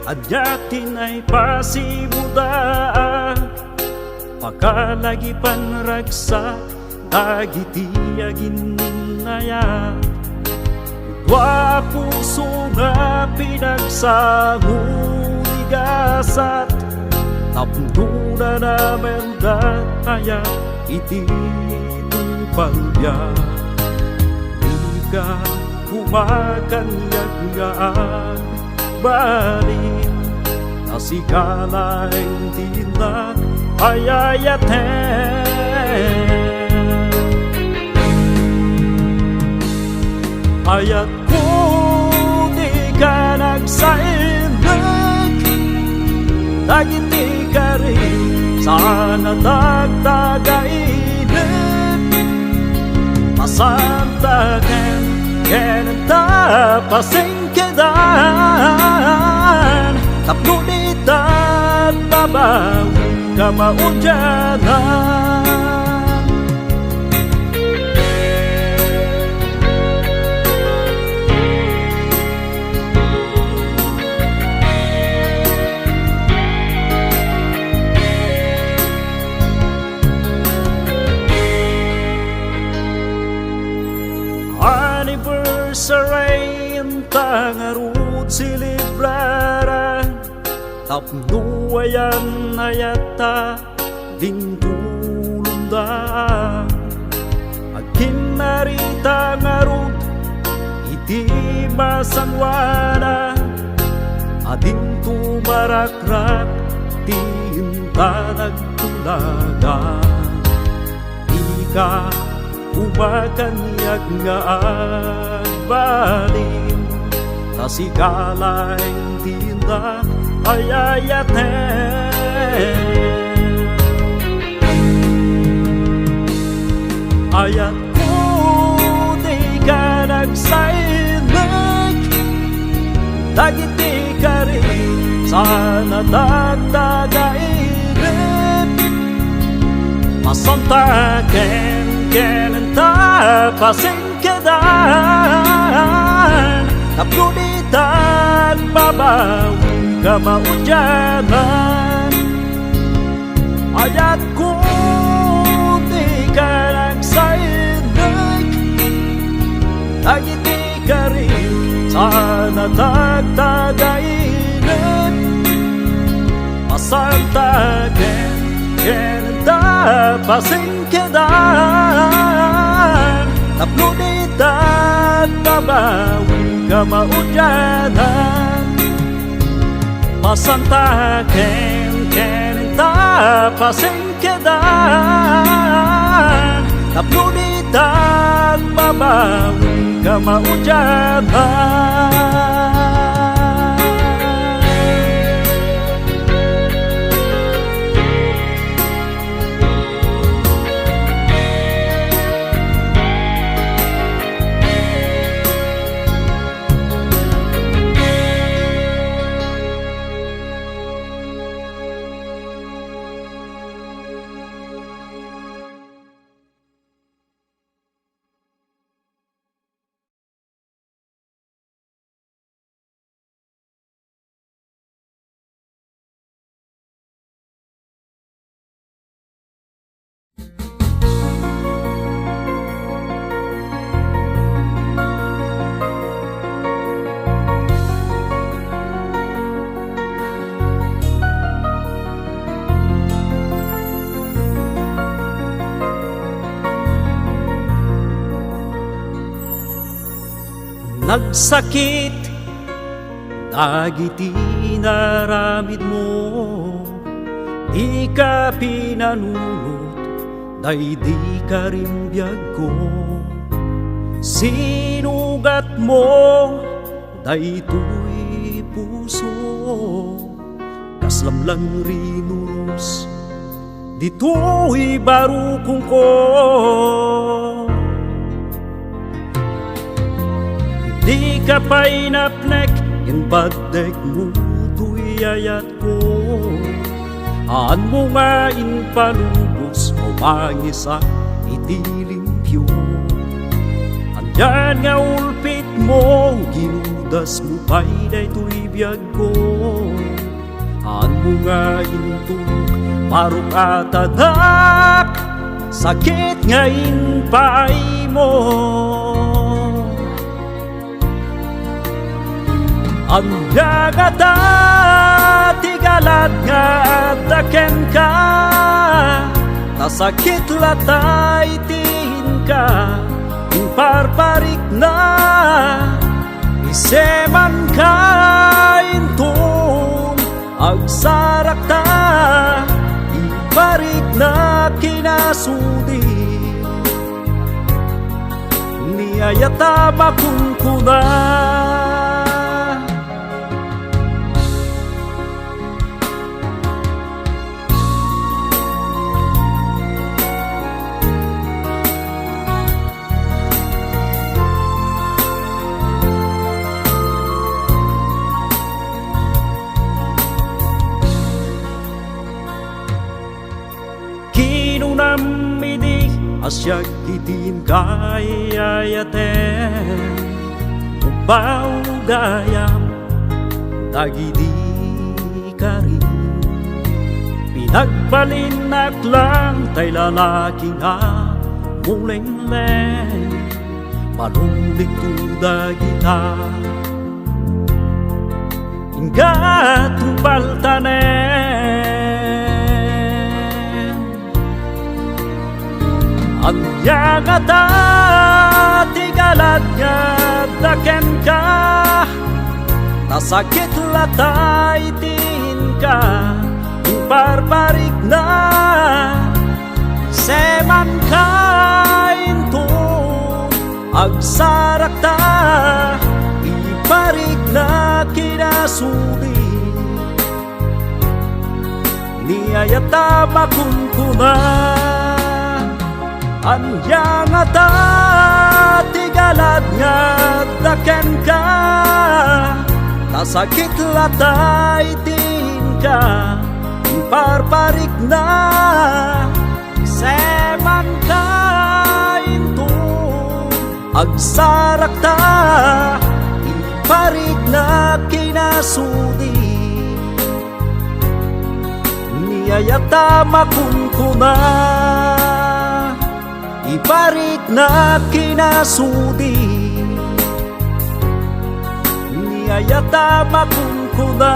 adyatin ay pasimuda pagkalagi panragsa dagiti agininaya dua puso nga pinagsanguligasat tapnuna namin daya iti tupalya ika kumakanyag nga balin nasikalaing tindak ayayaten ayat ko di ka nagsainig dagiti ka rin sana dagdagainig masantagan kenenta pasingkedan tapnunitan babawi ka maudyanan anniversary tangarut siliblara tapnuayan ayata dingdulunda akin narita ngarut iti masangwana ading tumarakrak tinta nagtulaga ika umakanyag nga agbalin tasigalaing tinda ayayaten ayat ko di ka nagsainig dagiti ka rin sana dagdagairip masantaken kenenta pasingkedan tapnunitan babawi ka maudyanan ayat ko di ka nagsainig dagiti ka rin sana dagdagainip masantaken kenenta pasingkedan tapnunitan babawi ka maudyanan masantaken kenenta pasingkedan tapnunitan babawi ka maudyanan nagsakit dagiti naramid mo di ka pinanunot daydi ka rin biyag ko sinugat mo daytoy puso kaslamlang rinus ditoy barukong ko di ka pa'y napnek yung bagdek mo tuy ayat ko aan mo nga inpalubos o mangisa iti limpyo andyan nga ulpit mo, ginudas mo pa'y daytoy biyag ko. Aan mo nga intulog, parok atadak, sakit nga inpay mo. Ang gagata, tigalat nga daken ka, nasakit latay tiin ka, parparik na iseman ka intum agsarak ta iparik na kinasudi niyayata makunkuna. Namidi asyak itin kayayaten Ubaw gayam dagidi kari Pinagbalinat lang tay lalaki nga muleng-leng Malunglig tu dagita Hingga tubaltanen Ang yagata, tigalat nga daken ka, nasakit latay tin ka, parparik na, seman ka intun, agsarak ta, iparik na kinasudi, niyayata makunkuna. Anyang ata tigalad nga daken ka, nasakit latay tin ka, parparik na, seman ka intun, agsarak ta, iparik na kinasudi, niyayata makunkuna. Iparik na kinasudi niyayata makunkuna.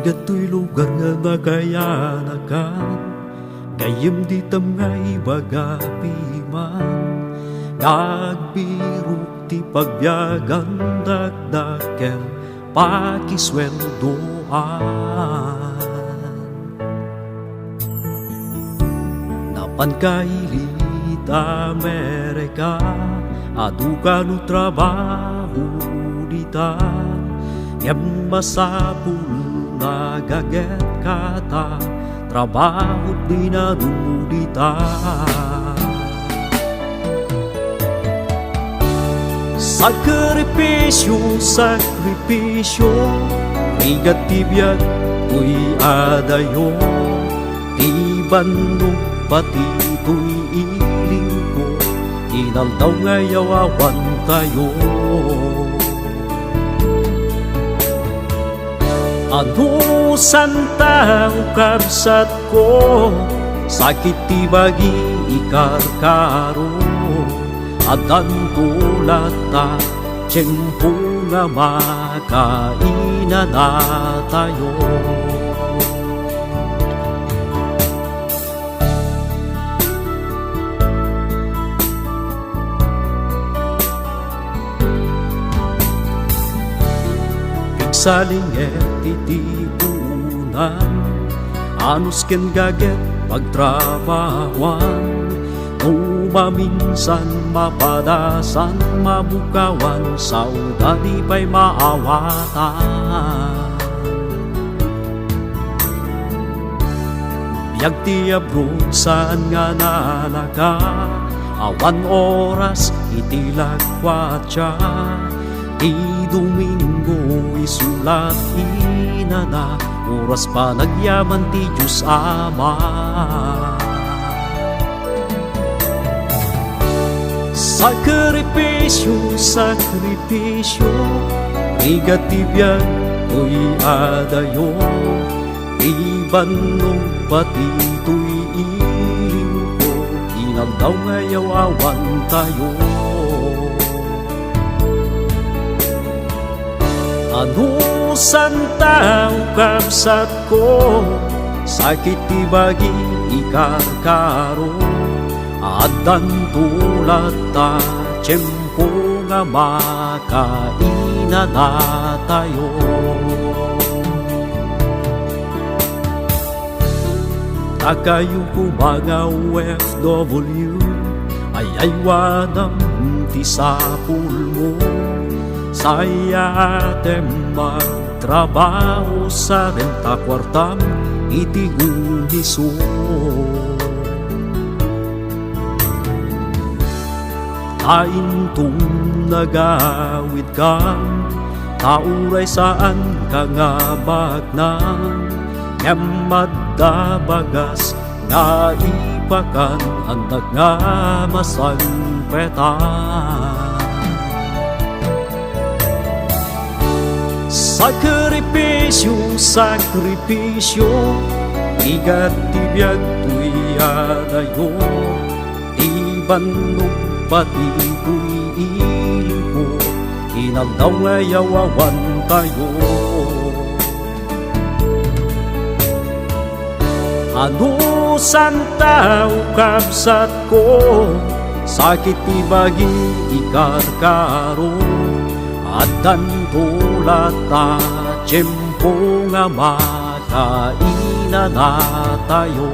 Gato'y lugar nga nakayanakan Gayem di tamngay bagapiman Nagbirok ti pagbiagan Dagdaken pakisweldoan Napankailit Amerika Adukan o trabaho dita Yem masapul nagaget kata trabaho di nadudita sakripisyo negatibiyag tuy adayo di bandog pati tuy iling ko inaldaw ngayawawan tayo. Ano santa ukabsat ko sakit ti bagi ikarkaro adan tulata tiyempo nga makaina na tayo. Agsalinget iti unan, anus ken gaget pagtrabawan. Maminsan mapadasan, mabukawan, saudade pa'y maawatan. Biyag ti abroad saan nga nalaga, awan oras iti lagwatya. Ti Domingo isulat inana, oras pa nagyaman ti Diyos Ama. Sakripisyo, sakripisyo, igatibyan to'y adayo. Ibanong pati to'y ilim ko, inaldaw ngayaw awan tayo. Ano santao kabsat ko, sakit tibagi ikarkaro. Adan tulad ta, tiyempo nga makaina na tayo. Tagayo ko mga OFW, ay aywanam ti sapul mo. Saya atem magtrabaho sa renta kwartam, iti guliso. Kaintong nagawid kang, tauray saan ka nga bagnang. Yamadda bagas nga ipakan, andag nga masagpetan. Sakripisyo, sakripisyo, igat tibiyag to'y adayo. Ibanong pati to'y ilimpo, inaldaw ngayaw awan tayo. Ano santao kabsat ko, sakit ibagi ikarkaro. Adan tulad ta, tiyempo nga makaina na tayo.